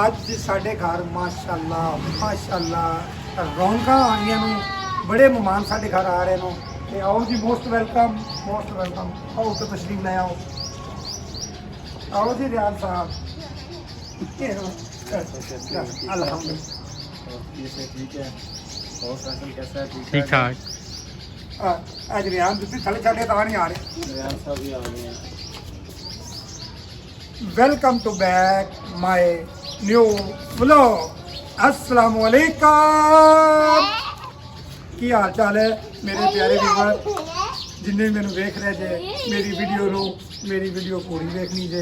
ਅੱਜ ਸਾਡੇ ਘਰ ਮਾਸ਼ਾਅੱਲਾ ਮਾਸ਼ਾਅੱਲਾ ਰੌਣਕਾਂ ਆ ਗਈਆਂ ਨੂੰ। ਬੜੇ ਮਹਿਮਾਨ ਸਾਡੇ ਘਰ ਆ ਰਹੇ ਨੇ ਤੇ ਆਓ ਜੀ, ਮੋਸਟ ਵੈਲਕਮ ਮੋਸਟ ਵੈਲਕਮ। ਆਓ ਤੇ ਤਸ਼ਰੀਫ ਲੈ ਆਓ। आओ जी रियाज साहब। अल्हम्दुलिल्लाह ठीक है। और फैसल कैसा है? ठीक ठाक। आज रियाज जितने थले छड़े तो नहीं आ रहे। रियाज साहब भी आ गए हैं। Welcome to back my new vlog. अस्सलाम वालेकुम। की हाल चाल है मेरे प्यारे व्यूअर जिन्हें मैंने देख रहे जे मेरी वीडियो पूरी देखनी जे,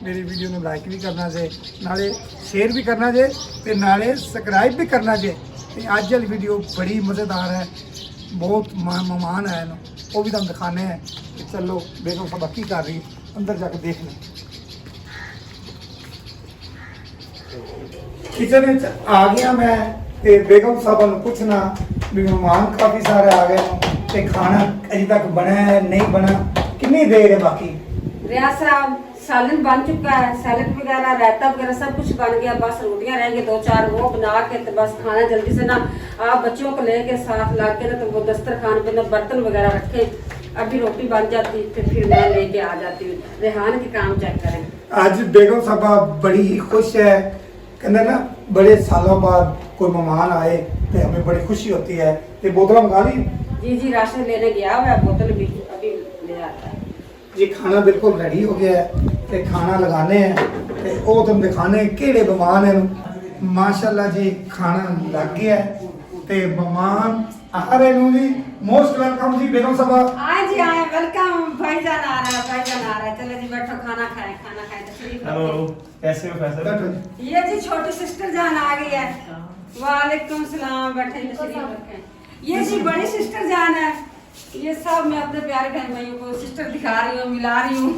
मेरी वीडियो में लाइक भी करना जे, नाले शेयर भी करना जे ते नाले सब्सक्राइब भी करना जे। ते अज वाली वीडियो बड़ी मज़ेदार है, बहुत मेहमान आए न, वो भी तुम दिखाने हैं। तो चलो बेगम साहब की कर रही अंदर जाके देख लें। किचन में आ गया मैं ते बेगम साहब ने पूछना भी मेहमान काफ़ी सारे आ गए ते खाना अभी तक बना है नहीं बना, कितनी देर है बाकी? रियाज साहब सालन बन चुका है, सैलड वगैरह रायता वगैरह सब कुछ बन गया, बस रोटियां रहेंगी 2-4 वो बना के तो बस खाना जल्दी से ना आप बच्चों को लेके साथ ला के ना तो वो दस्तरखान पे ना बर्तन वगैरह रखे, अभी रोटी बन जाती तो फिर मैं लेके आ जाती हूँ। रेहान के काम चेक करें। आज बेगम साहबा बड़ी ही खुश है, कहते ना बड़े सालों बाद कोई मेहमान आए तो हमें बड़ी खुशी होती है। तो बोतल मंगा ली जी राशन लेने गया हुआ है, बोतल भी अभी ले आता है जी। खाना बिल्कुल रेडी हो गया है ते खाना लगाने हैं ते वो तुम दिखाने केड़े मेहमान हैं। माशाल्लाह जी खाना लग गया है ते मेहमान आ रहे हैं जी। मोस्ट वेलकम जी बेगम साहबा। आए जी आए, वेलकम। भाईजान आ रहा है, भाईजान आ रहा है। चलो जी बैठो, खाना खाएं तशरीफ हेलो, रखें। कैसे हो फैसल? बैठो जी। ये जी छोटी सिस्टर जान आ गई है। वालेकुम सलाम, बैठे तशरीफ रखें। ये जी बड़ी सिस्टर जान है। ये सब मैं अपने प्यारे बहन भाइयों को सिस्टर दिखा रही हूँ, मिला रही हूँ।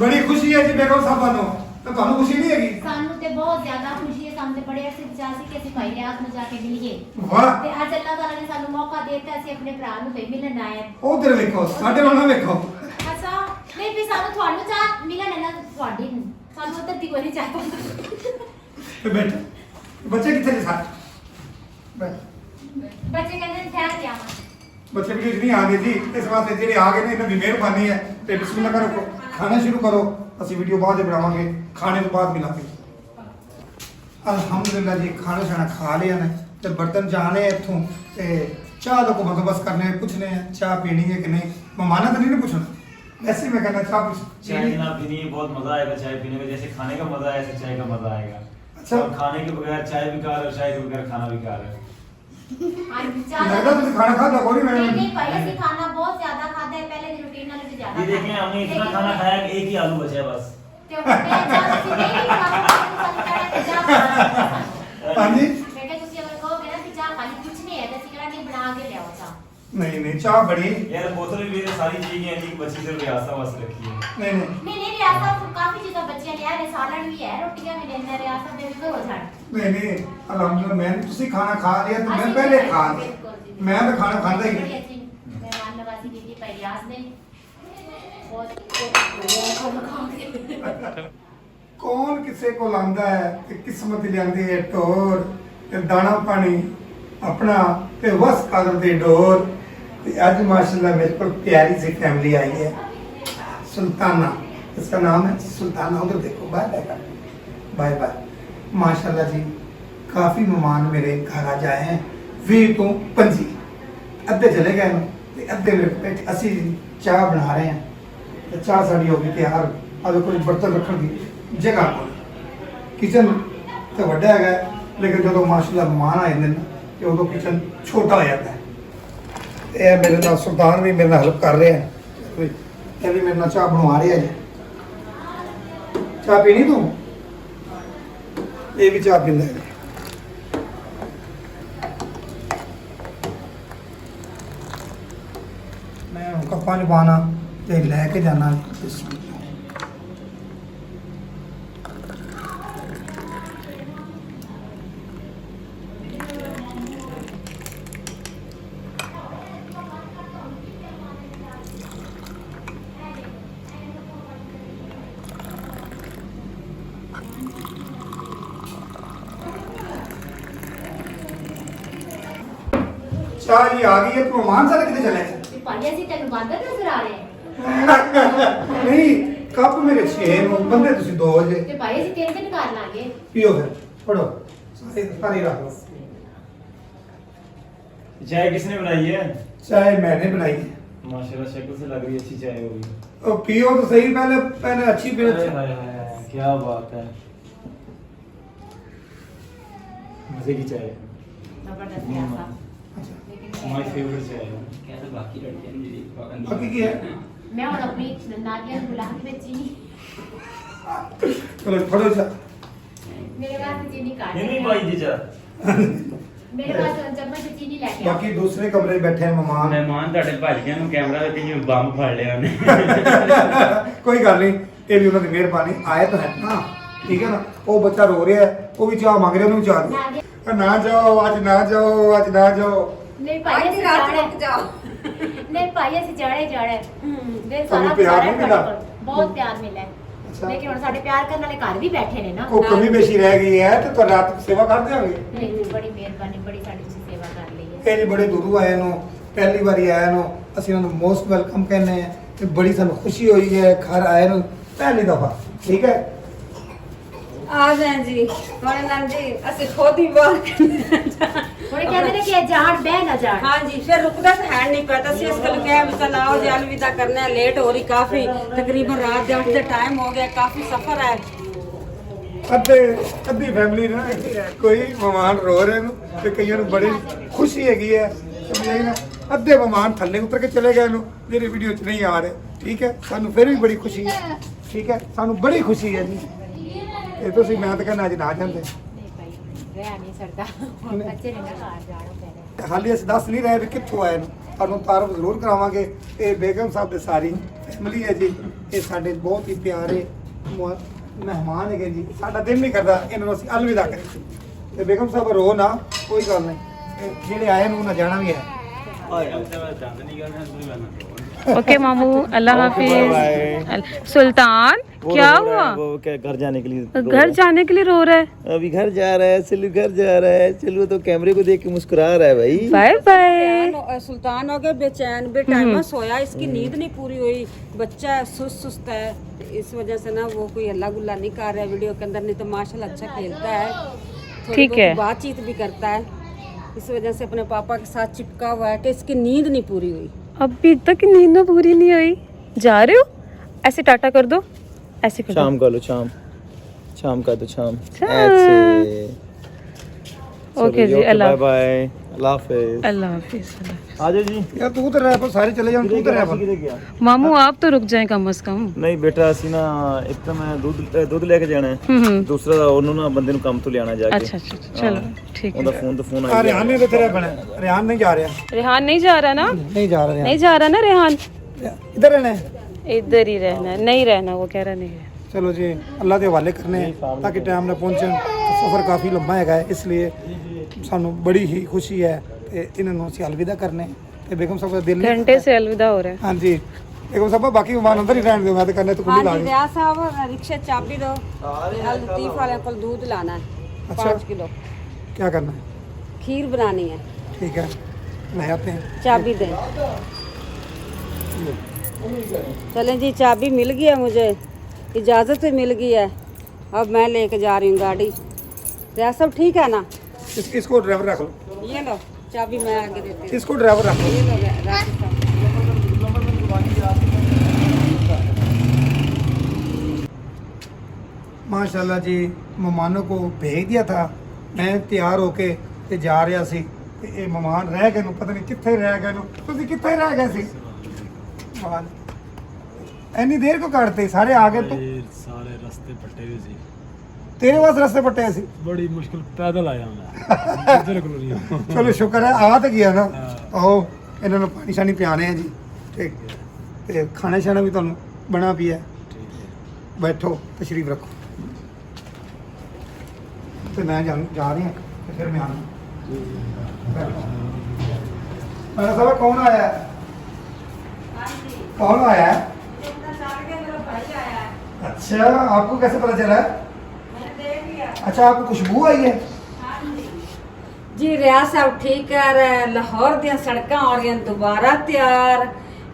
बड़ी खुशी है जी बेगम साहबा नो, तो ਤੁਹਾਨੂੰ खुशी नहीं हैगी? ਸਾਨੂੰ ਤੇ ਬਹੁਤ ਜ਼ਿਆਦਾ ਖੁਸ਼ੀ ਹੈ। ਸਾਨੂੰ ਤੇ ਬੜੇ ਅਰਸੇ ਚਾਹ ਸੀ ਕਿ ਅਸੀਂ ਭਾਈ ਰਿਆਜ਼ ਨੂੰ ਜਾ ਕੇ ਮਿਲੀਏ वाह। ਤੇ ਅੱਜ ਅੱਲਾਹ ਤਾਲਾ ਨੇ ਸਾਨੂੰ ਮੌਕਾ ਦੇ ਦਿੱਤਾ। ਅਸੀਂ ਆਪਣੇ ਭਰਾ ਨੂੰ ਭਈ ਮਿਲਣ ਆਏ ਹਾਂ। ਉਧਰ ਵੇਖੋ ਸਾਡੇ ਵੱਲ ਨਾ ਵੇਖੋ। ਅੱਛਾ ਨਹੀਂ ਵੀ ਸਾਨੂੰ ਤੁਹਾਨੂੰ ਚਾਹ ਮਿਲਣ ਹੈ ਨਾ ਤੁਹਾਡੀ ਨੂੰ, ਸਾਨੂੰ ਉਧਰ ਦੀ ਕੋਈ ਨਹੀਂ ਚਾਹ ਪਸੰਦ। ਤੇ ਬੈਠੋ, ਬੱਚੇ ਕਿੱਥੇ ਨੇ ਸਾਰੇ? ਬੈਠ। ਬੱਚੇ ਕਹਿੰਦੇ ਨੇ ਠਹਿਰ ਕੇ ਆਵਾਂ। ਬੱਚੇ ਵੀ ਨਹੀਂ ਆ ਗਏ ਜੀ, ਇਸ ਵਾਸਤੇ ਜਿਹੜੇ ਆ ਗਏ ਨੇ ਇਹਨਾਂ ਦੀ ਮਿਹਰਬਾਨੀ ਹੈ। ਤੇ ਬਿਸਮਿਲ੍ਲਾ ਕਰੋ, ਖਾਣਾ ਸ਼ੁਰੂ ਕਰੋ। ਅਸੀਂ ਵੀਡੀਓ ਬਾਅਦ ਵਿੱਚ ਬਣਾਵਾਂਗੇ, ਖਾਣੇ ਤੋਂ ਬਾਅਦ ਮਿਲਾਂਗੇ। ਅਲਹਮਦੁਲਿਲਾ ਜੀ ਖਾਣਾ ਛਾਣਾ ਖਾ ਲਿਆ ਨੇ ਤੇ ਬਰਤਨ ਜਾਣੇ ਇੱਥੋਂ ਤੇ ਚਾਹ ਦਾ ਕੋ ਬੰਦੋਬਸਤ ਕਰਨੇ ਪੁੱਛਨੇ ਆ ਚਾਹ ਪੀਣੀ है कि नहीं। मेहमाना तो नहीं पूछना, ऐसे मैं कहना चाह पूछ चाय जनाब पीनी है, बहुत मजा आएगा चाय पीने में। जैसे खाने का मजा है ऐसे चाय का मजा आएगा। अच्छा। और खाने के बगैर चाय बेकार है, चाय के बगैर खाना बेकार है। ਅੱਜ ਚਾਹ लगता तुझे खाना खाता कोई नहीं नहीं। नहीं भाई ਅਸੀਂ ਖਾਣਾ बहुत ज्यादा खाता है, पहले की रूटीन नालों भी ज्यादा ये देखें हमने इतना खाना खाया कि एक ही आलू बचा है बस। ਤੇ ਮੈਂ ਚਾਹ ਅਸੀਂ ਨਹੀਂ ਖਾਣਾ ਸਾਨੂੰ ਕਹਿਣਾ ਕਿ ਚਾਹ हाँ जी। ਮੈਂ ਕਿਹਾ ਤੁਸੀਂ ਅਗਰ ਕਹੋਗੇ ਨਾ ਕਿ ਚਾਹ ਖਾਲੀ ਕੁਝ ਨਹੀਂ ਹੈ ਤਾਂ ਅਸੀਂ ਕਹਾਂਗੇ ਬਣਾ ਕੇ ਲਿਆਓ ਚਾਹ। नहीं नहीं चाह बड़ी यार बोतल भी मेरे सारी चीजें हैं, एक बची सिर्फ रियासा बस रखी है। नहीं नहीं नहीं रियासा काफी चीज़ें बच्चियां लिया है, सालन भी है, रोटियां भी लेने रियासा बिल्कुल हो जाए। नहीं नहीं अल्हम्दुलिल्लाह मैं तुसी खाना खा लिया तो मैं पहले खा लिया, मैं तो खाना खाता ही नहीं। मेहमान नवाजी की थी रियाज ने बहुत कौन किसे को लांदा है कि किस्मत लियांदी है टोर ते दाना पानी अपना ते वस कादर दे डोर। ते आज माशाल्लाह मेरे को प्यारी सी फैमिली आई है, सुल्ताना इसका नाम है सुल्ताना। उधर देखो बाय बाय बाय बाय। माशाल्लाह जी काफ़ी मेहमान मेरे घर आ जाए हैं। 20 तो 25 अद्धे चले गए हैं ते अद्धे मेरे को बैठे असी चाह बना रहे हैं। तो चाह साड़ी होगी तैयार। अब कोई बर्तन रखने की जगह को किचन तो वड्डा है लेकिन जो माशाल्लाह मेहमान आए हैं तो उदो किचन छोटा हो जाता है। ये मेरे नाल सुल्तान भी मेरे नाल हेल्प कर रहे हैं, ये भी मेरे नाल चाह बनवा रहे हैं। चाह पीनी तू? ये भी चाह पींदा है। मैं कप्पा च पाना ते लैके जाना। ਚਾਹ ਜੀ ਆ ਗਈ ਹੈ, ਤੂੰ ਮਾਨ ਸਾਰੇ ਕਿਤੇ ਚਲੇ ਜਾ। ਤੇ ਭਾਈ ਅਸੀਂ ਤੈਨੂੰ ਬਾਂਦਰ ਨਜ਼ਰ ਆ ਰਹੇ ਨਹੀਂ ਕੱਪ ਮੇਰੇ 6 ਨੂੰ ਬੰਦੇ ਤੁਸੀਂ 2 ਜੇ। ਤੇ ਭਾਈ ਅਸੀਂ 3 ਦਿਨ ਕਰ ਲਾਂਗੇ। ਪੀਓ ਫਿਰ ਪੜੋ ਸਾਰੇ ਰੱਖ ਲਓ। चाय किसने बनाई है? चाय मैंने बनाई है। माशाल्लाह शक्ल से लग रही है अच्छी चाय होगी। और पियो तो सही, पहले अच्छी पियो। हाय हाय हाय क्या बात है, मजे की चाय है, जबरदस्त है ऐसा। लेकिन माय फेवरेट चाय है। क्या तो बाकी लड़कियां मेरी बाकी की है मैं और अपनी नादिया को बुला के चीनी चलो पढ़ो चा। मेरे पास चीनी काट नहीं भाई जी चाय मेरे पास चम्मच से चीनी लेके आओ। बाकी दूसरे कमरे में बैठे हैं मेहमान। ਮਹਿਮਾਨ ਤੁਹਾਡੇ ਭੱਜ ਗਏ ਨੂੰ ਕੈਮਰਾ ਵਿੱਚ ਜਿਵੇਂ ਬੰਬ ਫੜ ਲਿਆ ਉਹਨੇ। कोई गल नहीं, ये भी उन्होंने मेहरबानी आए तो है ना, ठीक है ना। वो बच्चा रो रहा है, वो भी चाह मांग रहा है, उन्हें चाह दो। ना जाओ आज, ना जाओ आज, ना जाओ। नहीं भाई आज ऐसे रात जाड़े रुक जाओ। नहीं भाई ऐसे जाड़े दिल ਤੁਹਾਨੂੰ सारा ਪਿਆਰ गुजारा ਨਹੀਂ है मिला? ਤੁਹਾਡੇ ਕੋਲ। बहुत प्यार मिला है। अच्छा। लेकिन ਹੁਣ ਸਾਡੇ ਪਿਆਰ ਕਰਨ ਵਾਲੇ ਘਰ ਵੀ ਬੈਠੇ ਨੇ ਨਾ। कोई कमी बेशी रह गई है तो रात को सेवा कर देंगे। ਨਹੀਂ ਬੜੀ ਮਿਹਰਬਾਨੀ, ਬੜੀ ਸਾਡੀ ਤੁਸੀਂ ਸੇਵਾ ਕਰ ਲਈ ਹੈ। ਇਹ ਜੀ ਬੜੇ ਦੂਰੋਂ ਆਏ ਨੂੰ, ਪਹਿਲੀ ਵਾਰੀ ਆਏ ਨੂੰ, ਅਸੀਂ ਉਹਨਾਂ ਨੂੰ ਮੋਸਟ ਵੈਲਕਮ ਕਹਿੰਦੇ ਆ ਤੇ ਬੜੀ ਸਾਨੂੰ ਖੁਸ਼ੀ ਹੋਈ ਹੈ ਘਰ ਆਏ ਨੂੰ ਪਹਿਲੀ ਦਫਾ, ਠੀਕ ਹੈ। आ जाए जी हमारे नाम जी असि खुद ही बाहर ਹੁਣ ਇਹ ਕਹਿੰਦੇ ਨੇ ਕਿ ਇਹ ਜਾਣ ਬਹਿ ਨਾ ਜਾਣ। हाँ जी फिर रुकदा तो है नहीं पता सी इस गल क्या चल आओ जी अलविदा करना है, लेट हो रही काफी, तकरीबन रात के 8 बजे टाइम हो गया, काफी सफर है। ਅੱਧੀ ਫੈਮਿਲੀ ਨਾ ਕੋਈ ਮਹਿਮਾਨ ਰੋ ਰਹੇ ਨੂੰ ਤੇ ਕਈਆਂ ਨੂੰ ਬੜੀ ਖੁਸ਼ੀ ਹੈਗੀ ਹੈ, ਸਮਝਾਈ ਨਾ। ਅੱਧੇ ਮਹਿਮਾਨ ਥੱਲੇ ਉਤਰ ਕੇ ਚਲੇ ਗਏ ਨੂੰ ਜਿਹੜੇ ਵੀਡੀਓ 'ਚ ਨਹੀਂ ਆ ਰਹੇ, ਠੀਕ ਹੈ। ਸਾਨੂੰ ਫਿਰ ਵੀ ਬੜੀ ਖੁਸ਼ੀ ਹੈ, ਠੀਕ ਹੈ, ਸਾਨੂੰ ਬੜੀ ਖੁਸ਼ੀ ਹੈ ਜੀ। ਇਹ ਤੁਸੀਂ ਮੈਂ ਤਾਂ ਕਹਿੰਦਾ ਅੱਜ ਨਾ ਜਾਂਦੇ, ਨਹੀਂ ਭਾਈ ਰਹਿ ਨਹੀਂ ਸਕਦਾ, ਹੁਣ ਬੱਚੇ ਨੇ ਨਾ ਘਰ ਜਾਣਾ ਪੈਣਾ। ਹਾਲੇ ਅਸੀਂ ਦੱਸ ਨਹੀਂ ਰਹੇ ਵੀ ਕਿੱਥੋਂ ਆਏ ਨੂੰ, ਤੁਹਾਨੂੰ ਤਾਰਫ ਜ਼ਰੂਰ ਕਰਾਵਾਂਗੇ। ਇਹ ਬੇਗਮ ਸਾਹਿਬ ਦੇ ਸਾਰੀ ਫੈਮਿਲੀ ਹੈ ਜੀ, ਇਹ ਸਾਡੇ ਬਹੁਤ ਹੀ ਪਿਆਰੇ ਮਹਿਮਾਨ ਹੈਗੇ ਜੀ। ਸਾਡਾ ਦਿਲ ਨਹੀਂ ਕਰਦਾ ਇਹਨਾਂ ਨੂੰ ਅਸੀਂ ਅਲਵਿਦਾ ਕਰੀਏ ਤੇ ਬੇਗਮ ਸਾਹਿਬ ਰੋ ਨਾ, ਕੋਈ ਗੱਲ ਨਹੀਂ, ਇਹ ਜਿਹੜੇ ਆਏ ਨੂੰ ਨਾ ਜਾਣਾ ਵੀ ਹੈ। ओके मामू अल्लाह हाफिज। सुल्तान क्या हुआ? वो क्या घर जाने के लिए घर जाने के लिए रो रहा है? अभी घर जा रहा है, सिल्लू घर जा रहा है। सिल्लू तो कैमरे को देख के मुस्कुरा रहा है भाई। Bye bye. सुल्तान हो गया बेचैन, बेटाइम सोया, इसकी नींद नहीं पूरी हुई, बच्चा सुस्त है, इस वजह से ना वो कोई हल्ला गुल्ला नहीं कर रहा है वीडियो के अंदर, नहीं तो माशाल्लाह अच्छा खेलता है, थोड़ी ठीक है। बहुत बातचीत भी करता है। इस वजह से अपने पापा के साथ चिपका हुआ है कि इसकी नींद नहीं पूरी हुई। अभी तक नींद पूरी नहीं हुई। जा रहे हो? ऐसे टाटा कर दो, ऐसे कर दो। शाम का लो, शाम का तो शाम शाम। ऐसे। ओके जी, अल्लाह बाय, अल्लाह हाफिज। अल्लाह हाफिज। आ जाओ जी। यार तू तो रह पर सारे चले जाओ, तू तो रह पर। किधर गया? मामू आप तो रुक जाएं कम से कम। ਨਹੀਂ ਬੇਟਾ ਅਸੀਂ ਨਾ ਇੱਕ ਤਾਂ ਮੈਂ ਦੁੱਧ ਲੈ ਕੇ ਜਾਣਾ ਹੈ, ਦੂਸਰਾ ਉਹਨੂੰ ਨਾ ਬੰਦੇ ਨੂੰ ਕੰਮ ਤੋਂ ਲਿਆਣਾ ਜਾ ਕੇ। अच्छा अच्छा चलो ठीक ਉਹਦਾ है। ਫੋਨ ਤੋਂ ਫੋਨ ਆ ਆ ਰਿਹਾਨ ਨੇ ਕਿੱਥੇ ਰਹਿ ਬਣਾ? ਰਿਹਾਨ ਨਹੀਂ ਜਾ ਰਿਹਾ, रेहान नहीं जा रहा ना? ਨਹੀਂ ਜਾ ਰਿਹਾ। नहीं जा रहा ना रेहान? इधर रहना है। इधर ही रहना है, नहीं रहना, वो कह रहा नहीं है। चलो जी अल्लाह के हवाले करने हैं ताकि टाइम ना पहुंचन। सफ़र काफ़ी लंबा है, इसलिए सानू बड़ी ही खुशी है ਤੇ ਇਹਨਾਂ ਨੂੰ ਅਸੀਂ ਅਲਵਿਦਾ ਕਰਨੇ ਤੇ ਬੇਗਮ ਸਾਹਿਬ ਦਾ ਦਿਲ ਨਹੀਂ घंटे से अलविदा हो रहा है। ਹਾਂਜੀ ਬੇਗਮ ਸਾਹਿਬ ਬਾਕੀ ਮਹਿਮਾਨ ਅੰਦਰ ਹੀ ਰਹਿਣ ਦਿਓ, ਮੈਂ ਤਾਂ ਕਰਨੇ ਤੂੰ हाँ ਕੁੰਡੀ ਲਾ जी ਦੇ। रियाज साहब रिक्शा चाबी दो, हल लतीफ वाले को दूध लाना है अच्छा। 5 किलो, क्या करना है? खीर बनानी है, ठीक है ले आते हैं। चाबी दें। चलें जी, चाबी मिल गई है मुझे, इजाज़त भी मिल गई है, अब मैं लेके जा रही हूँ गाड़ी। रियाज साहब ठीक है ना? इसको ड्राइवर रख लो, ये लो चाबी मैं आगे देती हूँ, इसको ड्राइवर रख लो। ये लो राशिद साहब। माशाल्लाह जी मेहमानों को भेज दिया था, मैं तैयार होके ਤੇ ਜਾ ਰਿਹਾ ਸੀ ਤੇ ਇਹ ਮਹਿਮਾਨ ਰਹਿ ਗਏ ਨੂੰ ਪਤਾ ਨਹੀਂ ਕਿੱਥੇ ਰਹਿ ਗਏ ਨੂੰ। ਤੁਸੀਂ ਕਿੱਥੇ ਰਹਿ ਗਏ ਸੀ ਮਹਿਮਾਨ? ਇੰਨੀ ਦੇਰ ਕੋ ਕੱਢਤੇ ਸਾਰੇ ਆ ਗਏ ਤੂੰ? सारे रास्ते पट्टे हुए सी, ਤੇਰੇ ਵਾਸਤੇ ਰਸਤੇ ਪੱਟੇ ਸੀ। बड़ी मुश्किल पैदल आया मैं इधर को नहीं। ਚਲੋ ਸ਼ੁਕਰ ਹੈ ਆ ਤਾਂ ਗਿਆ ਨਾ। ਆਓ ਇਹਨਾਂ ਨੂੰ ਪਾਣੀ ਸ਼ਾਣੀ ਪਿਆਣੇ ਆ ਜੀ, ਠੀਕ ਤੇ ਖਾਣਾ ਸ਼ਾਣਾ ਵੀ ਤੁਹਾਨੂੰ ਬਣਾ ਪਿਆ। ਬੈਠੋ ਤਸ਼ਰੀਫ ਰੱਖੋ ਤੇ ਮੈਂ ਜਾ ਰਹੀ ਹਾਂ ਤੇ ਫਿਰ ਮੈਂ ਆਣਾ। मेरा सब कौन आया है? कौन आया है? अच्छा आपको कैसे पता चला है? अच्छा आपको खुशबू आई है? जी रियाज साहब ठीक कह रहे हैं, लाहौर दी सड़कें हो रही हैं दोबारा तैयार।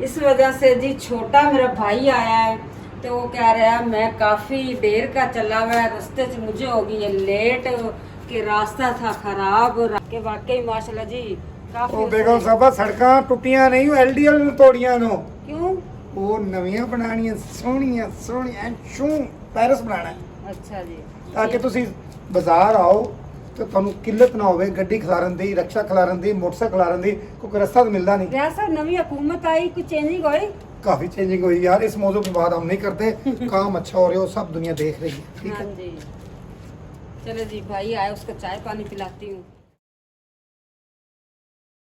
इस वजह से जी छोटा मेरा भाई आया है तो वो कह रहा है मैं काफ़ी देर का चला हुआ है, रास्ते से मुझे हो गई है लेट कि रास्ता था खराब के वाकई माशाल्लाह जी काफ़ी। ਉਹ ਬੇਗਮ ਸਾਹਿਬਾ ਸੜਕਾਂ ਟੁੱਟੀਆਂ ਨਹੀਂ ਉਹ ਐਲਡੀਐਲ ਨੂੰ ਤੋੜੀਆਂ ਨੂੰ क्यों? ਉਹ ਨਵੀਆਂ ਬਣਾਉਣੀਆਂ ਸੋਹਣੀਆਂ ਸੋਹਣੀਆਂ ਸ਼ੂ ਪੈਰਿਸ ਬਣਾਉਣਾ ਹੈ अच्छा जी ਤਾਂ ਕਿ ਤੁਸੀਂ ਬਾਜ਼ਾਰ ਆਓ ਤੇ ਤੁਹਾਨੂੰ ਕਿੱਲਤ ਨਾ ਹੋਵੇ ਗੱਡੀ ਖਿਲਾਰਨ ਦੀ ਰਕਸ਼ਾ ਖਿਲਾਰਨ ਦੀ ਮੋਟਰਸਾਈਕਲ ਖਿਲਾਰਨ ਦੀ ਕੋਈ ਰਸਤਾ ਤਾਂ ਮਿਲਦਾ नहीं। रियाज साहब नवी हुकूमत आई कुछ चेंजिंग हुई? काफी चेंजिंग हुई यार, इस मौजू पे बात हम नहीं करते काम अच्छा हो रहा हो सब दुनिया देख रही है ठीक हाँ है। जी चलो जी भाई आए उसको चाय पानी पिलाती हूँ।